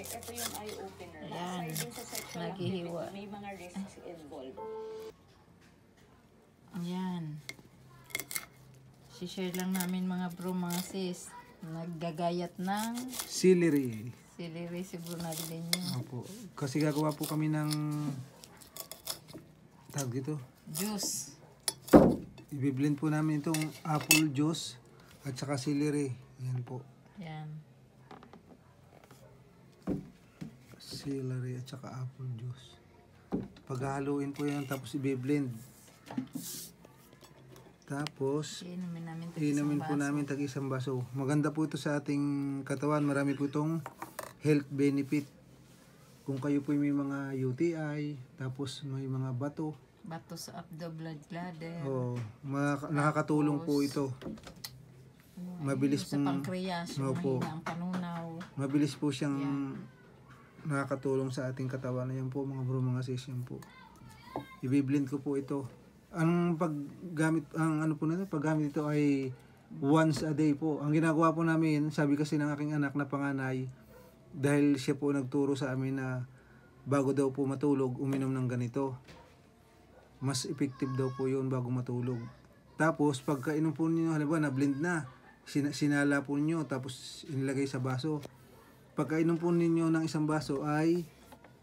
ito yung eye opener. Ayan. Aside dun sa sexual Naghihiwa. activity, may mga risks involved. Ayan. Si-share lang namin mga bro, mga sis. Naggagayat ng Celery. celery si Brunaldinho. Opo. Kasi gagawa po kami ng tawag dito. Juice. Ibiblend po namin itong apple juice at saka celery. Ayan po. Ayan. Celery at saka apple juice. Paghahaluin po yan tapos ibiblend. Tapos Inumin namin inumin po namin tag isang baso. Maganda po ito sa ating katawan. Marami po itong health benefit. Kung kayo po may mga UTI, tapos may mga bato, bato sa blood bladder. nakakatulong po ito. Mabilis sa pong pancreas, yung Opo. mahina ang panunaw. mabilis po siyang nakakatulong sa ating katawan. Ayan po mga bro, mga sis, yan po. Ibiblend ko po ito. Ang paggamit ito ay once a day po. Ang ginagawa po namin, sabi kasi ng aking anak na panganay, dahil siya po nagturo sa amin na bago daw po matulog, uminom ng ganito. Mas effective daw po yun bago matulog. Tapos pagkainom po ninyo, halimbawa na blend na, sinala po ninyo, tapos inilagay sa baso. Pagkainom po ninyo ng isang baso ay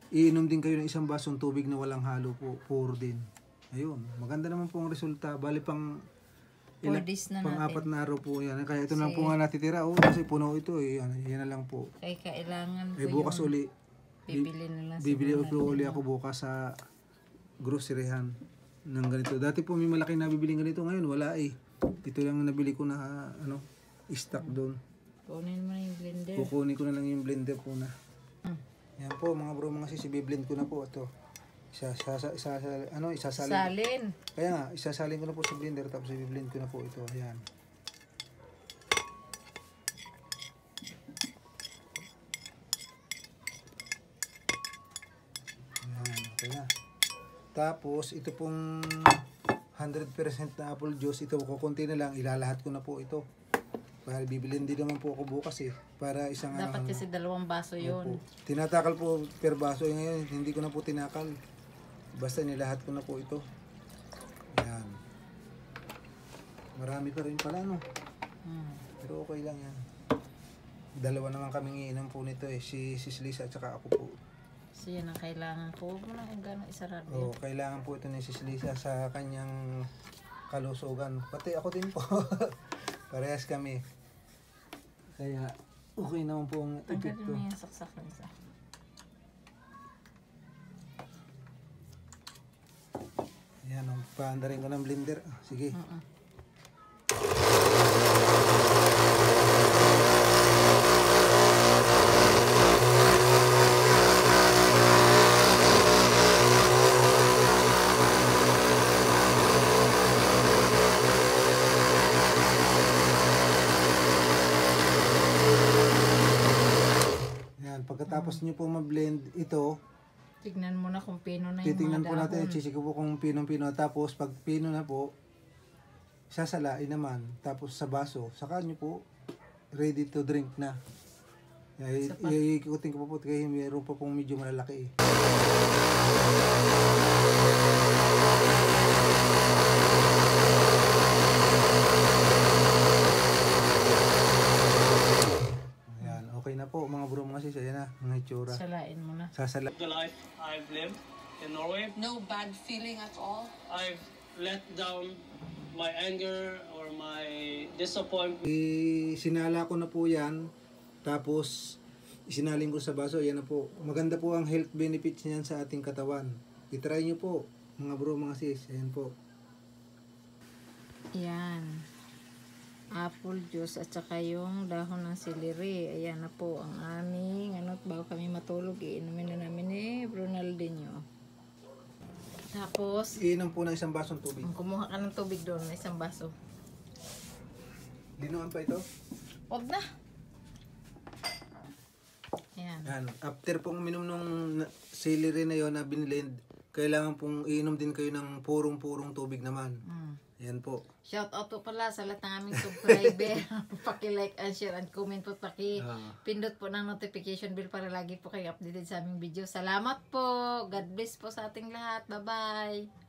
iinom din kayo ng isang basong tubig na walang halo po, puro din. Ayun, maganda naman po ang resulta. Bali pang 4 days na natin. 4 na araw po yan. Kaya ito na po nga natitira. Kasi puno ito eh. Yan na lang po. Kaya kailangan ko Bukas yung uli. bibili na lang Bibili Brunaldinho. uli ako bukas sa groceryhan ng ganito. Dati po may malaki nabibili ganito. Ngayon wala eh. Ito lang nabili ko na stock doon. Kunin mo na yung blender. Kukunin ko na lang yung blender po na. Yan po mga bro, mga sis, i-blend ko na po ito. Isasalin. Salin. Kaya nga, isasalin ko na po sa blender tapos i-blend ko na po ito. Ayan. Ayan, okay na. Tapos, ito pong 100% na apple juice, ito kukunti na lang, ilalahat ko na po ito. Para bibilin din naman po ako bukas eh. Para isang Dapat kasi 2 baso yun. Opo. Tinatakal po per baso. Ngayon, hindi ko na po tinakal. Basta nilahat ko na po ito. Yan. Marami pa rin pala, no? Pero okay lang yan. 2 naman kaming iinom po nito eh. Si Lisa at saka ako po. So yan ang kailangan ko. Huwag mo na kung gano'ng isarado. Oo, kailangan po ito ni Sis Lisa sa kanyang kalusugan. Pati ako din po. Parehas kami. Kaya okay naman po ang Tanggalin epekto. mo yung saksakan sa. Ayan, paanda rin ko ng blender. Sige. Ayan, pagkatapos nyo po ma-blend ito, Tignan mo na kung pino na yung titingnan mga po natin, dahon. sisiko po kung pinong-pino. Tapos pag pino na po, sasalain naman. Tapos sa baso, saka nyo po, ready to drink na. Iikutin ko po kasi mayroon pa pong medyo malalaki eh. Ayan, okay na po mga bro, mga sis. Ayan na, mga itsura. Salain mo na. Sasala. The life I've lived in Norway, No bad feeling at all? I've let down my anger or my disappointment. Sinala ko na po yan. Tapos, isinaling ko sa baso. Ayan na po. Maganda po ang health benefits niyan sa ating katawan. I-try nyo po, mga bro, mga sis. Ayan po. Yan. Apple juice at saka yung dahon ng celery. Ayan na po ang aming bago kami matulog, iinumin na namin Brunaldinho. Tapos, Iinom po ng isang basong tubig. kumuha ka ng tubig doon, isang baso. Dinuan pa ito. Huwag na. Ayan. Yan. After pong uminom nung celery na yon na binilend, kailangan pong iinom din kayo ng purong-purong tubig naman. Yan po. Shout out po pala sa lahat ng aming subscriber. Paki-like and share and comment po. Pindot po ng notification bell para lagi po kayo updated sa aming video. Salamat po. God bless po sa ating lahat. Bye-bye.